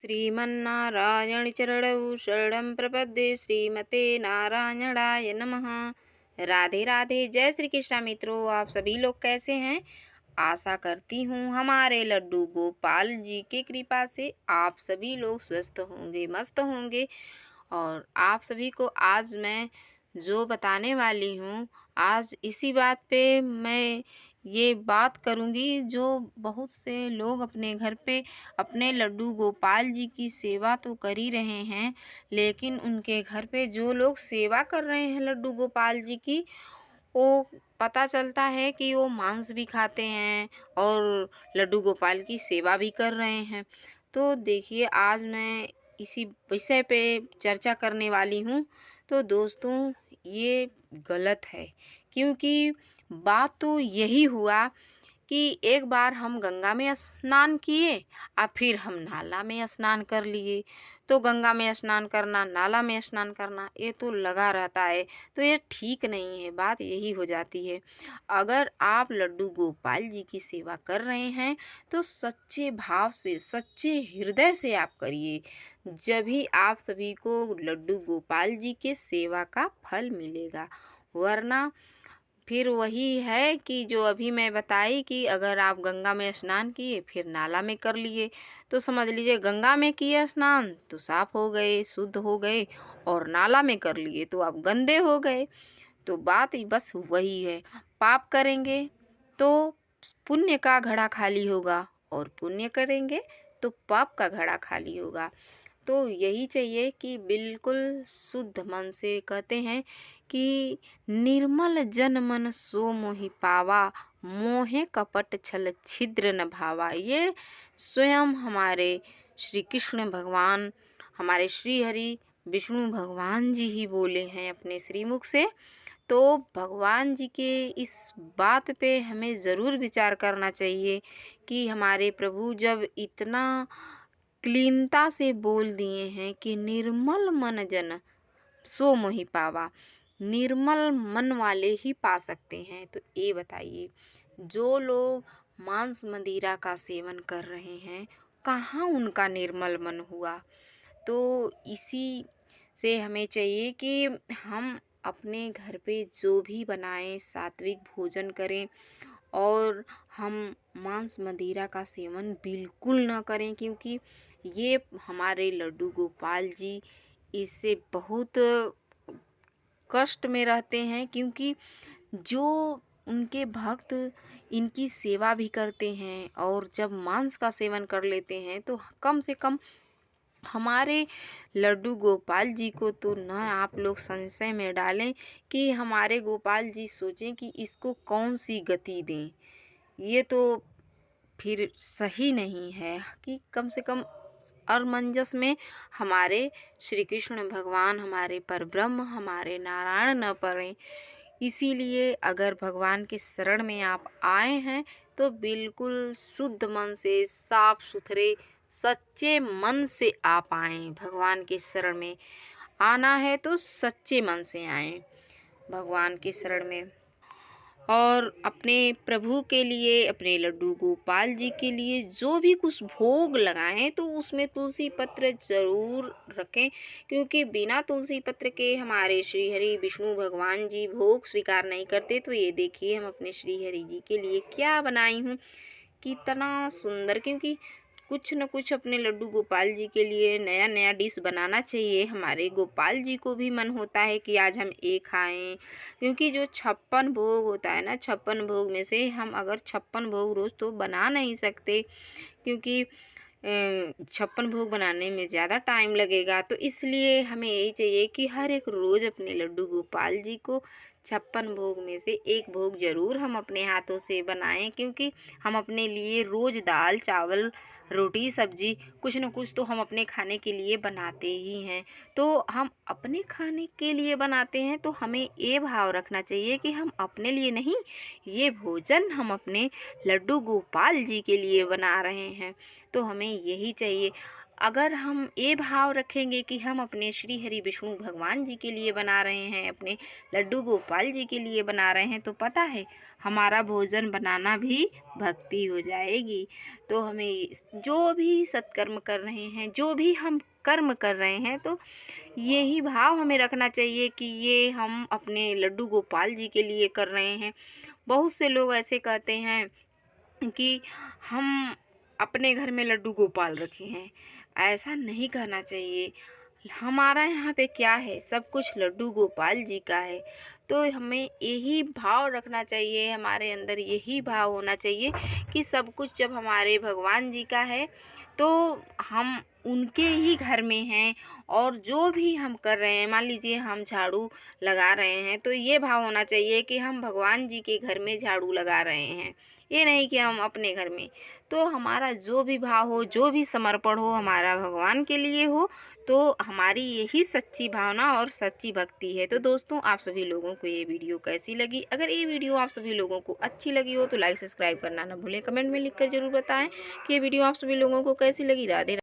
श्रीमन्नारायण चरणौ शरणं प्रपद्ये श्रीमते नारायणाय नमः। राधे राधे। जय श्री कृष्णा मित्रों, आप सभी लोग कैसे हैं? आशा करती हूँ हमारे लड्डू गोपाल जी की कृपा से आप सभी लोग स्वस्थ होंगे, मस्त होंगे। और आप सभी को आज मैं जो बताने वाली हूँ, आज इसी बात पे मैं ये बात करूँगी जो बहुत से लोग अपने घर पे अपने लड्डू गोपाल जी की सेवा तो कर ही रहे हैं, लेकिन उनके घर पे जो लोग सेवा कर रहे हैं लड्डू गोपाल जी की, वो पता चलता है कि वो मांस भी खाते हैं और लड्डू गोपाल की सेवा भी कर रहे हैं। तो देखिए, आज मैं इसी विषय पे चर्चा करने वाली हूँ। तो दोस्तों, ये गलत है, क्योंकि बात तो यही हुआ कि एक बार हम गंगा में स्नान किए और फिर हम नाला में स्नान कर लिए। तो गंगा में स्नान करना, नाला में स्नान करना, ये तो लगा रहता है। तो ये ठीक नहीं है, बात यही हो जाती है। अगर आप लड्डू गोपाल जी की सेवा कर रहे हैं तो सच्चे भाव से, सच्चे हृदय से आप करिए, जब भी आप सभी को लड्डू गोपाल जी के सेवा का फल मिलेगा। वरना फिर वही है कि जो अभी मैं बताई कि अगर आप गंगा में स्नान किए फिर नाला में कर लिए, तो समझ लीजिए गंगा में किए स्नान तो साफ हो गए, शुद्ध हो गए, और नाला में कर लिए तो आप गंदे हो गए। तो बात ही बस वही है। पाप करेंगे तो पुण्य का घड़ा खाली होगा, और पुण्य करेंगे तो पाप का घड़ा खाली होगा। तो यही चाहिए कि बिल्कुल शुद्ध मन से, कहते हैं कि निर्मल जन मन सो मोहि पावा, मोहे कपट छल छिद्र न भावा। ये स्वयं हमारे श्री कृष्ण भगवान, हमारे श्री हरि विष्णु भगवान जी ही बोले हैं अपने श्रीमुख से। तो भगवान जी के इस बात पे हमें ज़रूर विचार करना चाहिए कि हमारे प्रभु जब इतना क्लीनता से बोल दिए हैं कि निर्मल मन जन सो मोहि पावा, निर्मल मन वाले ही पा सकते हैं। तो ये बताइए, जो लोग मांस मदिरा का सेवन कर रहे हैं, कहाँ उनका निर्मल मन हुआ? तो इसी से हमें चाहिए कि हम अपने घर पे जो भी बनाएं सात्विक भोजन करें, और हम मांस मदिरा का सेवन बिल्कुल न करें, क्योंकि ये हमारे लड्डू गोपाल जी इससे बहुत कष्ट में रहते हैं। क्योंकि जो उनके भक्त इनकी सेवा भी करते हैं और जब मांस का सेवन कर लेते हैं, तो कम से कम हमारे लड्डू गोपाल जी को तो न आप लोग संशय में डालें कि हमारे गोपाल जी सोचें कि इसको कौन सी गति दें। ये तो फिर सही नहीं है कि कम से कम असमंजस में हमारे श्री कृष्ण भगवान, हमारे परब्रह्म, हमारे नारायण न पड़ें। इसीलिए अगर भगवान के शरण में आप आए हैं तो बिल्कुल शुद्ध मन से, साफ सुथरे सच्चे मन से आप आएँ। भगवान के शरण में आना है तो सच्चे मन से आएँ भगवान के शरण में। और अपने प्रभु के लिए, अपने लड्डू गोपाल जी के लिए जो भी कुछ भोग लगाएं तो उसमें तुलसी पत्र ज़रूर रखें, क्योंकि बिना तुलसी पत्र के हमारे श्री हरि विष्णु भगवान जी भोग स्वीकार नहीं करते। तो ये देखिए, हम अपने श्री हरि जी के लिए क्या बनाई हूँ, कितना सुंदर। क्योंकि कुछ न कुछ अपने लड्डू गोपाल जी के लिए नया नया डिश बनाना चाहिए। हमारे गोपाल जी को भी मन होता है कि आज हम ये खाएं, क्योंकि जो 56 भोग होता है ना, 56 भोग में से हम अगर 56 भोग रोज़ तो बना नहीं सकते, क्योंकि 56 भोग बनाने में ज़्यादा टाइम लगेगा। तो इसलिए हमें यही चाहिए कि हर एक रोज़ अपने लड्डू गोपाल जी को 56 भोग में से एक भोग ज़रूर हम अपने हाथों से बनाएं, क्योंकि हम अपने लिए रोज़ दाल चावल रोटी सब्जी कुछ न कुछ तो हम अपने खाने के लिए बनाते ही हैं। तो हम अपने खाने के लिए बनाते हैं तो हमें ये भाव रखना चाहिए कि हम अपने लिए नहीं, ये भोजन हम अपने लड्डू गोपाल जी के लिए बना रहे हैं। तो हमें यही चाहिए। अगर हम ये भाव रखेंगे कि हम अपने श्री हरि विष्णु भगवान जी के लिए बना रहे हैं, अपने लड्डू गोपाल जी के लिए बना रहे हैं, तो पता है हमारा भोजन बनाना भी भक्ति हो जाएगी। तो हमें जो भी सत्कर्म कर रहे हैं, जो भी हम कर्म कर रहे हैं, तो यही भाव हमें रखना चाहिए कि ये हम अपने लड्डू गोपाल जी के लिए कर रहे हैं। बहुत से लोग ऐसे कहते हैं कि हम अपने घर में लड्डू गोपाल रखे हैं। ऐसा नहीं कहना चाहिए। हमारा यहाँ पे क्या है, सब कुछ लड्डू गोपाल जी का है। तो हमें यही भाव रखना चाहिए, हमारे अंदर यही भाव होना चाहिए कि सब कुछ जब हमारे भगवान जी का है तो हम उनके ही घर में हैं। और जो भी हम कर रहे हैं, मान लीजिए हम झाड़ू लगा रहे हैं, तो ये भाव होना चाहिए कि हम भगवान जी के घर में झाड़ू लगा रहे हैं, ये नहीं कि हम अपने घर में। तो हमारा जो भी भाव हो, जो भी समर्पण हो, हमारा भगवान के लिए हो, तो हमारी यही सच्ची भावना और सच्ची भक्ति है। तो दोस्तों, आप सभी लोगों को ये वीडियो कैसी लगी? अगर ये वीडियो आप सभी लोगों को अच्छी लगी हो तो लाइक सब्सक्राइब करना ना भूलें। कमेंट में लिखकर ज़रूर बताएं कि ये वीडियो आप सभी लोगों को कैसी लगी। राधे